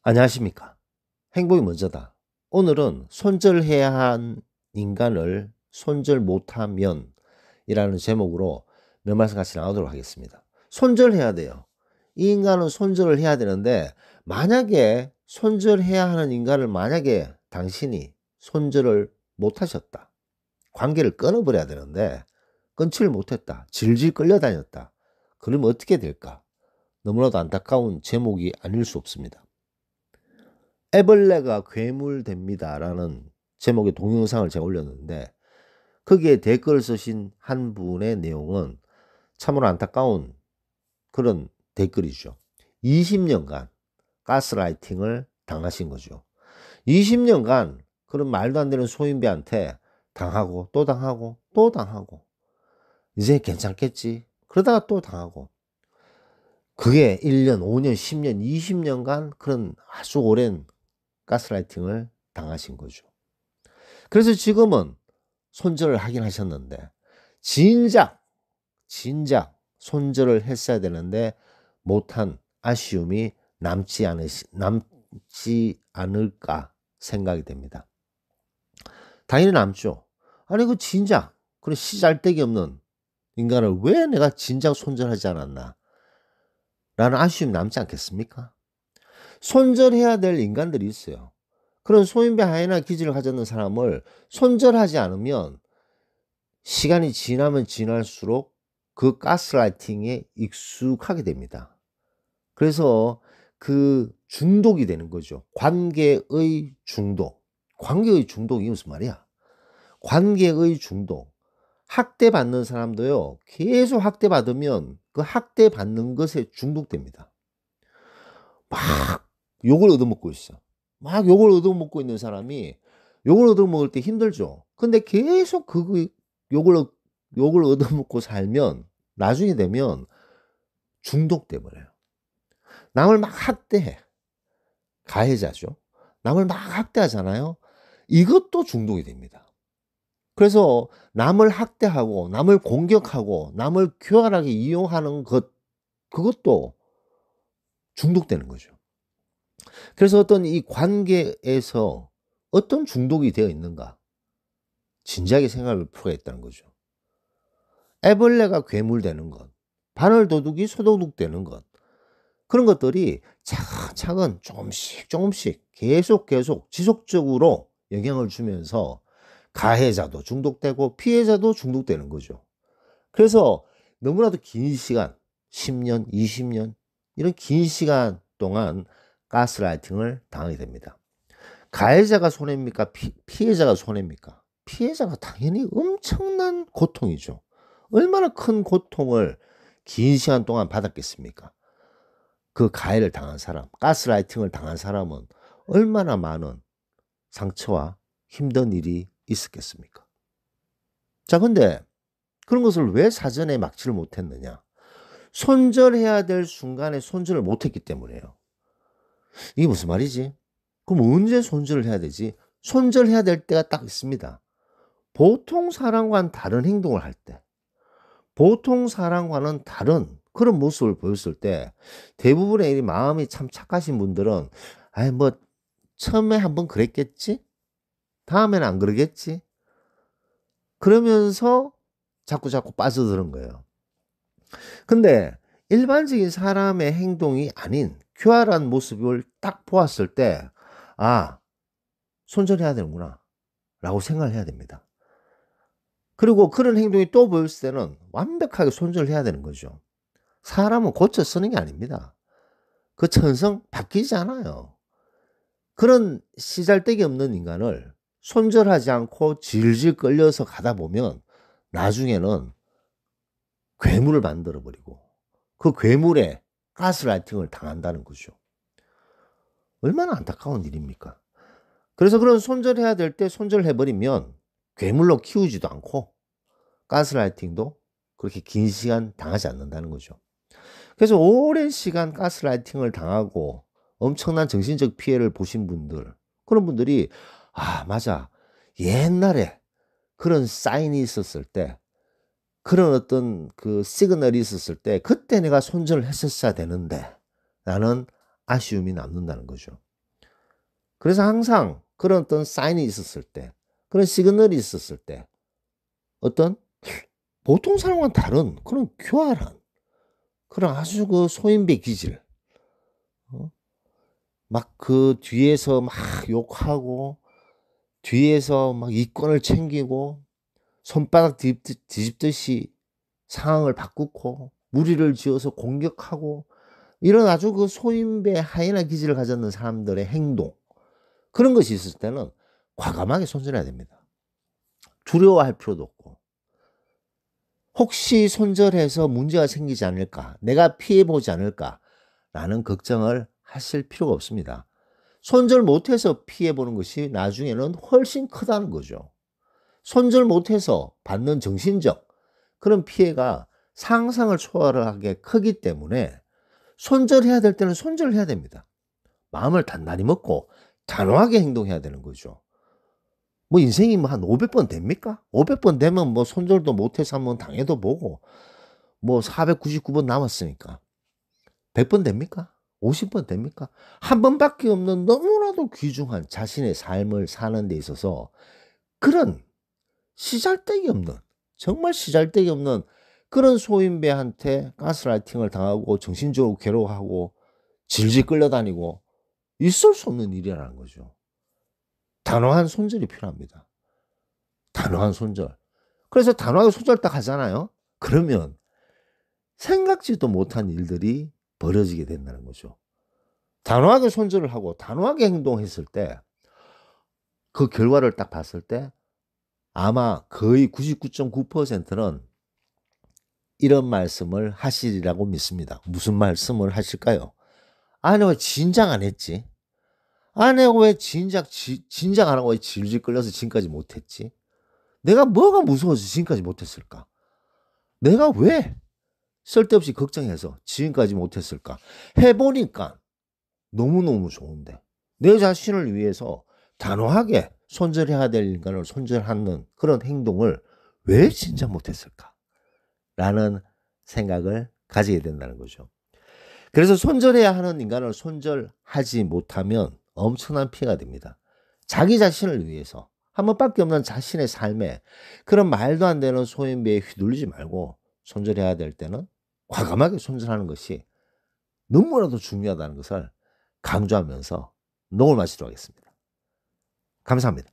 안녕하십니까. 행복이 먼저다. 오늘은 손절해야 한 인간을 손절 못하면 이라는 제목으로 몇 말씀 같이 나누도록 하겠습니다. 손절해야 돼요. 이 인간은 손절을 해야 되는데 만약에 손절해야 하는 인간을 만약에 당신이 손절을 못하셨다. 관계를 끊어버려야 되는데 끊지를 못했다. 질질 끌려다녔다. 그러면 어떻게 될까? 너무나도 안타까운 제목이 아닐 수 없습니다. 애벌레가 괴물됩니다라는 제목의 동영상을 제가 올렸는데 거기에 댓글을 쓰신 한 분의 내용은 참으로 안타까운 그런 댓글이죠. 20년간 가스라이팅을 당하신 거죠. 20년간 그런 말도 안 되는 소인배한테 당하고 또 당하고 또 당하고 이제 괜찮겠지 그러다가 또 당하고 그게 1년, 5년, 10년, 20년간 그런 아주 오랜 가스라이팅을 당하신 거죠. 그래서 지금은 손절을 하긴 하셨는데 진작 손절을 했어야 되는데 못한 아쉬움이 남지 않을까 생각이 됩니다. 당연히 남죠. 아니 그 진작 그런 씨잘데기 없는 인간을 왜 내가 진작 손절하지 않았나 라는 아쉬움이 남지 않겠습니까? 손절해야 될 인간들이 있어요. 그런 소인배 하이나 기질을 가졌는 사람을 손절하지 않으면 시간이 지나면 지날수록 그 가스라이팅에 익숙하게 됩니다. 그래서 그 중독이 되는 거죠. 관계의 중독. 관계의 중독이 무슨 말이야? 관계의 중독. 학대받는 사람도요, 계속 학대받으면 그 학대받는 것에 중독됩니다. 막 욕을 얻어먹고 있어. 막 욕을 얻어먹고 있는 사람이 욕을 얻어먹을 때 힘들죠. 근데 계속 그 욕을 얻어먹고 살면 나중에 되면 중독돼 버려요. 남을 막 학대해. 가해자죠. 남을 막 학대하잖아요. 이것도 중독이 됩니다. 그래서 남을 학대하고 남을 공격하고 남을 교활하게 이용하는 것 그것도 중독되는 거죠. 그래서 어떤 이 관계에서 어떤 중독이 되어 있는가 진지하게 생각할 필요가 있다는 거죠. 애벌레가 괴물되는 것, 바늘도둑이 소도둑되는 것 그런 것들이 차근차근 조금씩 계속 지속적으로 영향을 주면서 가해자도 중독되고 피해자도 중독되는 거죠. 그래서 너무나도 긴 시간 10년, 20년 이런 긴 시간 동안 가스라이팅을 당하게 됩니다. 가해자가 손해입니까? 피해자가 손해입니까? 피해자가 당연히 엄청난 고통이죠. 얼마나 큰 고통을 긴 시간 동안 받았겠습니까? 그 가해를 당한 사람, 가스라이팅을 당한 사람은 얼마나 많은 상처와 힘든 일이 있었겠습니까? 자, 근데 그런 것을 왜 사전에 막지를 못했느냐? 손절해야 될 순간에 손절을 못했기 때문이에요. 이게 무슨 말이지? 그럼 언제 손절을 해야 되지? 손절해야 될 때가 딱 있습니다. 보통 사람과는 다른 행동을 할 때, 보통 사람과는 다른 그런 모습을 보였을 때 대부분의 이 마음이 참 착하신 분들은 아이 뭐 처음에 한번 그랬겠지? 다음에는 안 그러겠지? 그러면서 자꾸 빠져드는 거예요. 근데 일반적인 사람의 행동이 아닌 교활한 모습을 딱 보았을 때 아, 손절해야 되는구나 라고 생각을 해야 됩니다. 그리고 그런 행동이 또 보였을 때는 완벽하게 손절을 해야 되는 거죠. 사람은 고쳐 쓰는 게 아닙니다. 그 천성 바뀌지 않아요. 그런 씨잘데기 없는 인간을 손절하지 않고 질질 끌려서 가다 보면 나중에는 괴물을 만들어 버리고 그 괴물에 가스라이팅을 당한다는 거죠. 얼마나 안타까운 일입니까? 그래서 그런 손절해야 될 때 손절해 버리면 괴물로 키우지도 않고 가스라이팅도 그렇게 긴 시간 당하지 않는다는 거죠. 그래서 오랜 시간 가스라이팅을 당하고 엄청난 정신적 피해를 보신 분들, 그런 분들이 아, 맞아. 옛날에 그런 사인이 있었을 때, 그런 어떤 그 시그널이 있었을 때, 그때 내가 손절을 했었어야 되는데, 라는 아쉬움이 남는다는 거죠. 그래서 항상 그런 어떤 사인이 있었을 때, 그런 시그널이 있었을 때 어떤 보통 사람과는 다른 그런 교활한 그런 아주 그 소인배 기질, 어 막 그 뒤에서 막 욕하고 뒤에서 막 이권을 챙기고 손바닥 뒤집듯이 상황을 바꾸고 무리를 지어서 공격하고 이런 아주 그 소인배 하이에나 기질을 가졌는 사람들의 행동, 그런 것이 있을 때는 과감하게 손절해야 됩니다. 두려워할 필요도 없고. 혹시 손절해서 문제가 생기지 않을까, 내가 피해 보지 않을까라는 걱정을 하실 필요가 없습니다. 손절 못해서 피해 보는 것이 나중에는 훨씬 크다는 거죠. 손절 못해서 받는 정신적 그런 피해가 상상을 초월하게 크기 때문에 손절해야 될 때는 손절해야 됩니다. 마음을 단단히 먹고 단호하게 행동해야 되는 거죠. 뭐 인생이 뭐 한 500번 됩니까? 500번 되면 뭐 손절도 못해서 한번 당해도 보고 뭐 499번 남았으니까 100번 됩니까? 50번 됩니까? 한 번밖에 없는 너무나도 귀중한 자신의 삶을 사는 데 있어서 그런 시잘데기 없는, 정말 시잘데기 없는 그런 소인배한테 가스라이팅을 당하고 정신적으로 괴로워하고 질질 끌려다니고 있을 수 없는 일이라는 거죠. 단호한 손절이 필요합니다. 단호한 손절. 그래서 단호하게 손절 딱 하잖아요. 그러면 생각지도 못한 일들이 벌어지게 된다는 거죠. 단호하게 손절을 하고 단호하게 행동했을 때 그 결과를 딱 봤을 때 아마 거의 99.9%는 이런 말씀을 하시리라고 믿습니다. 무슨 말씀을 하실까요? '아 내가 왜 진작 안 했지? 아 내가 왜 진작 안 하고 왜 질질 끌려서 지금까지 못 했지? 내가 뭐가 무서워서 지금까지 못 했을까? 내가 왜 쓸데없이 걱정해서 지금까지 못 했을까?' 해 보니까 너무너무 좋은데 내 자신을 위해서 단호하게 손절해야 될 인간을 손절하는 그런 행동을 '왜 진작 못 했을까?'라는 생각을 가지게 된다는 거죠. 그래서 손절해야 하는 인간을 손절하지 못하면 엄청난 피해가 됩니다. 자기 자신을 위해서 한 번밖에 없는 자신의 삶에 그런 말도 안 되는 소인배에 휘둘리지 말고 손절해야 될 때는 과감하게 손절하는 것이 너무나도 중요하다는 것을 강조하면서 녹을 마치도록 하겠습니다. 감사합니다.